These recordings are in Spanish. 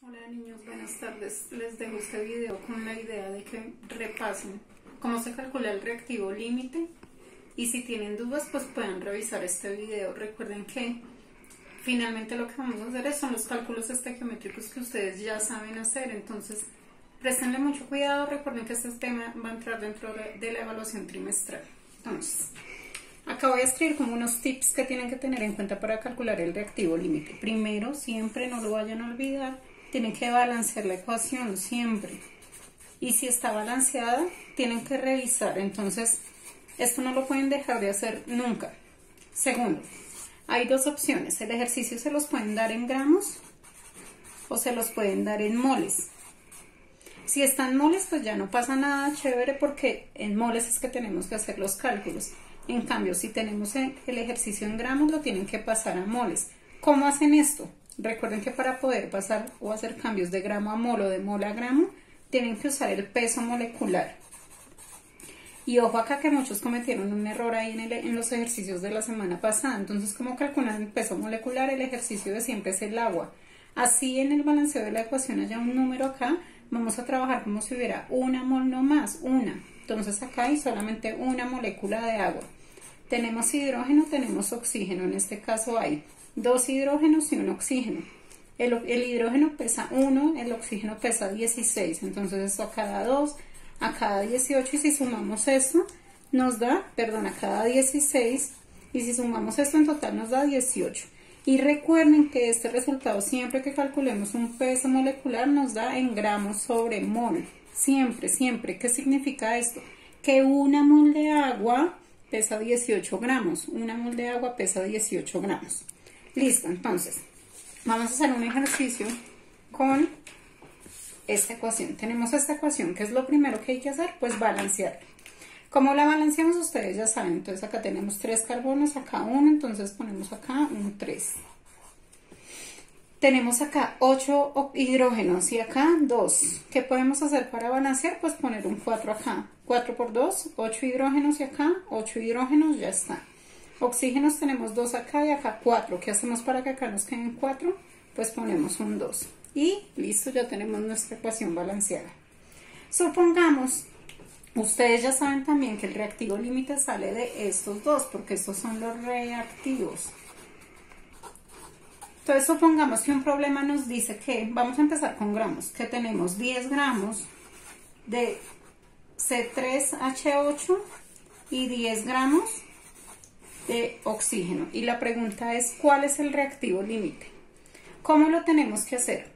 Hola niños, buenas tardes. Les dejo este video con la idea de que repasen cómo se calcula el reactivo límite y si tienen dudas pues puedan revisar este video. Recuerden que finalmente lo que vamos a hacer son los cálculos estequiométricos que ustedes ya saben hacer, entonces prestenle mucho cuidado. Recuerden que este tema va a entrar dentro de la evaluación trimestral. Entonces, acá voy a escribir como unos tips que tienen que tener en cuenta para calcular el reactivo límite. Primero, siempre no lo vayan a olvidar, tienen que balancear la ecuación siempre. Y si está balanceada, tienen que revisar. Entonces, esto no lo pueden dejar de hacer nunca. Segundo, hay dos opciones. El ejercicio se los pueden dar en gramos o se los pueden dar en moles. Si está en moles, pues ya no pasa nada, chévere, porque en moles es que tenemos que hacer los cálculos. En cambio, si tenemos el ejercicio en gramos, lo tienen que pasar a moles. ¿Cómo hacen esto? Recuerden que para poder pasar o hacer cambios de gramo a mol o de mol a gramo, tienen que usar el peso molecular. Y ojo acá que muchos cometieron un error ahí en los ejercicios de la semana pasada. Entonces, ¿cómo calculan el peso molecular? El ejercicio de siempre es el agua. Así en el balanceo de la ecuación haya un número acá, vamos a trabajar como si hubiera una mol no más, una. Entonces acá hay solamente una molécula de agua. Tenemos hidrógeno, tenemos oxígeno. En este caso hay 2 hidrógenos y un oxígeno. El hidrógeno pesa 1, el oxígeno pesa 16. Entonces esto a cada 2, a cada 18. Y si sumamos esto, nos da, a cada 16. Y si sumamos esto en total nos da 18. Y recuerden que este resultado, siempre que calculemos un peso molecular, nos da en gramos sobre mol. Siempre, siempre. ¿Qué significa esto? Que una mol de agua pesa 18 gramos. Una mol de agua pesa 18 gramos. Listo, entonces, vamos a hacer un ejercicio con esta ecuación. Tenemos esta ecuación, que es lo primero que hay que hacer, pues balancear. ¿Cómo la balanceamos? Ustedes ya saben. Entonces acá tenemos 3 carbonos, acá 1, entonces ponemos acá un 3. Tenemos acá 8 hidrógenos y acá 2. ¿Qué podemos hacer para balancear? Pues poner un 4 acá. 4 por 2, 8 hidrógenos y acá 8 hidrógenos, ya está. Oxígenos tenemos 2 acá y acá 4. ¿Qué hacemos para que acá nos queden 4? Pues ponemos un 2. Y listo, ya tenemos nuestra ecuación balanceada. Supongamos, ustedes ya saben también que el reactivo límite sale de estos dos, porque estos son los reactivos. Entonces supongamos que un problema nos dice que, vamos a empezar con gramos, que tenemos 10 gramos de C3H8 y 10 gramos de oxígeno. Y la pregunta es, ¿cuál es el reactivo límite? ¿Cómo lo tenemos que hacer?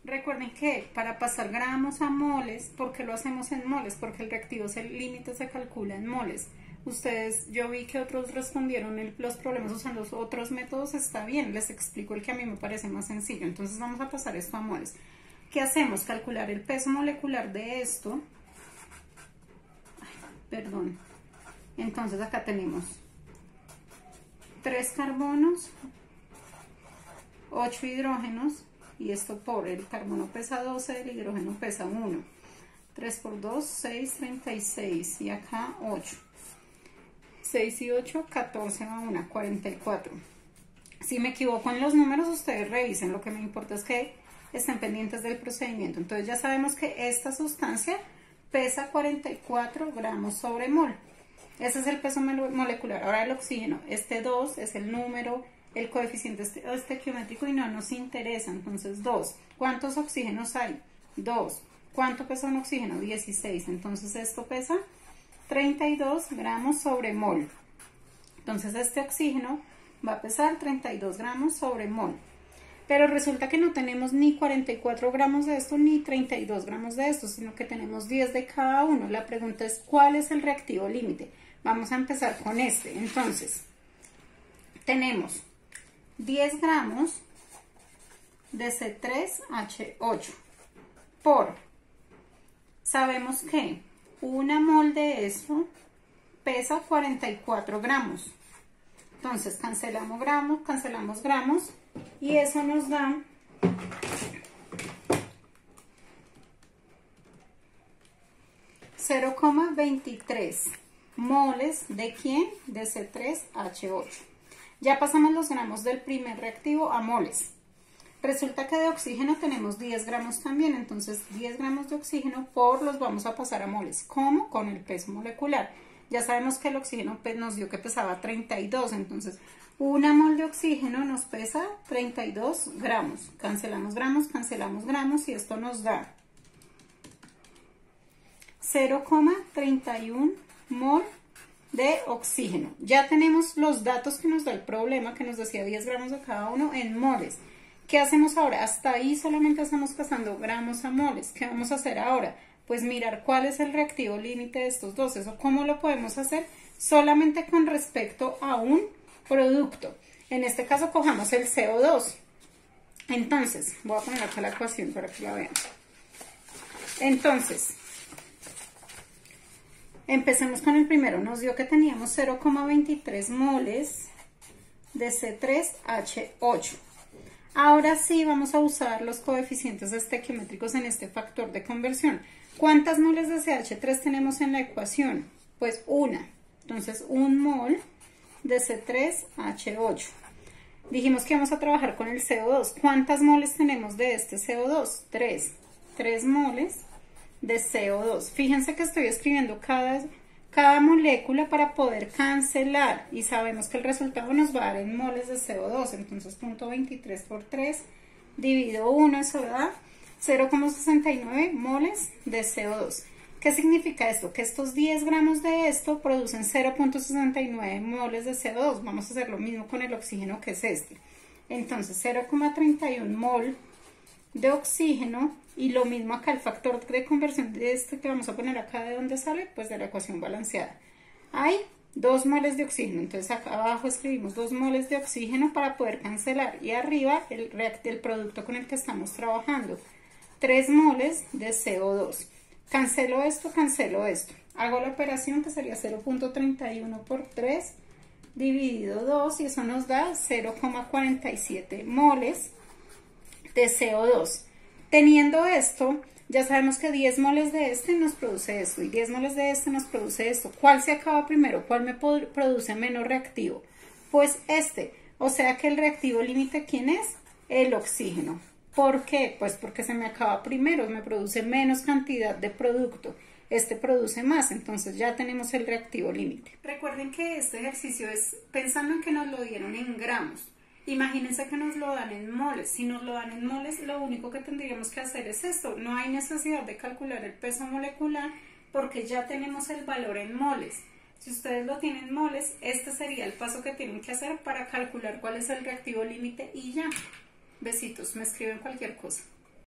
Recuerden que para pasar gramos a moles, ¿por qué lo hacemos en moles? Porque el reactivo límite se calcula en moles. Ustedes, yo vi que otros respondieron los problemas usando los otros métodos, está bien, les explico el que a mí me parece más sencillo. Entonces vamos a pasar esto a moles. ¿Qué hacemos? Calcular el peso molecular de esto. Entonces acá tenemos 3 carbonos, 8 hidrógenos, y esto por el carbono pesa 12, el hidrógeno pesa 1. 3 por 2, 6, 36, y acá 8. 6 y 8, 14 a 1, 44. Si me equivoco en los números, ustedes revisen. Lo que me importa es que estén pendientes del procedimiento. Entonces ya sabemos que esta sustancia pesa 44 gramos sobre mol. Ese es el peso molecular. Ahora el oxígeno, este 2 es el número, el coeficiente estequiométrico y no nos interesa. Entonces 2. ¿Cuántos oxígenos hay? 2. ¿Cuánto pesa un oxígeno? 16. Entonces esto pesa 32 gramos sobre mol. Entonces este oxígeno va a pesar 32 gramos sobre mol. Pero resulta que no tenemos ni 44 gramos de esto ni 32 gramos de esto, sino que tenemos 10 de cada uno. La pregunta es, ¿cuál es el reactivo límite? Vamos a empezar con este. Entonces, tenemos 10 gramos de C3H8 por, sabemos que una mol de esto pesa 44 gramos. Entonces, cancelamos gramos, y eso nos da 0,23 moles de ¿quién? De C3H8. Ya pasamos los gramos del primer reactivo a moles. Resulta que de oxígeno tenemos 10 gramos también, entonces 10 gramos de oxígeno los vamos a pasar a moles. ¿Cómo? Con el peso molecular. Ya sabemos que el oxígeno nos dio que pesaba 32, entonces una mol de oxígeno nos pesa 32 gramos. Cancelamos gramos y esto nos da 0,31 mol de oxígeno. Ya tenemos los datos que nos da el problema, que nos decía 10 gramos de cada uno en moles. ¿Qué hacemos ahora? Hasta ahí solamente estamos pasando gramos a moles. ¿Qué vamos a hacer ahora? Pues mirar cuál es el reactivo límite de estos dos. ¿Eso cómo lo podemos hacer? Solamente con respecto a un producto. En este caso cojamos el CO2. Entonces, voy a poner acá la ecuación para que la vean. Entonces, empecemos con el primero. Nos dio que teníamos 0,23 moles de C3H8. Ahora sí vamos a usar los coeficientes estequiométricos en este factor de conversión. ¿Cuántas moles de CH3 tenemos en la ecuación? Pues una. Entonces, 1 mol de C3H8. Dijimos que vamos a trabajar con el CO2. ¿Cuántas moles tenemos de este CO2? 3. 3 moles de CO2. Fíjense que estoy escribiendo cada molécula para poder cancelar y sabemos que el resultado nos va a dar en moles de CO2, entonces 0,23 por 3 dividido 1, eso da 0,69 moles de CO2. ¿Qué significa esto? Que estos 10 gramos de esto producen 0,69 moles de CO2. Vamos a hacer lo mismo con el oxígeno, que es este. Entonces 0,31 mol de oxígeno. Y lo mismo acá, el factor de conversión de este que vamos a poner acá, ¿de dónde sale? Pues de la ecuación balanceada. Hay 2 moles de oxígeno, entonces acá abajo escribimos 2 moles de oxígeno para poder cancelar. Y arriba el producto con el que estamos trabajando, 3 moles de CO2. Cancelo esto. Hago la operación que sería 0,31 por 3 dividido 2 y eso nos da 0,47 moles de CO2. Teniendo esto, ya sabemos que 10 moles de este nos produce esto y 10 moles de este nos produce esto. ¿Cuál se acaba primero? ¿Cuál me produce menos reactivo? Pues este. O sea que el reactivo límite, ¿quién es? El oxígeno. ¿Por qué? Pues porque se me acaba primero, me produce menos cantidad de producto. Este produce más, entonces ya tenemos el reactivo límite. Recuerden que este ejercicio es pensando en que nos lo dieron en gramos. Imagínense que nos lo dan en moles. Si nos lo dan en moles, lo único que tendríamos que hacer es esto. No hay necesidad de calcular el peso molecular porque ya tenemos el valor en moles. Si ustedes lo tienen en moles, este sería el paso que tienen que hacer para calcular cuál es el reactivo límite y ya. Besitos, me escriben cualquier cosa.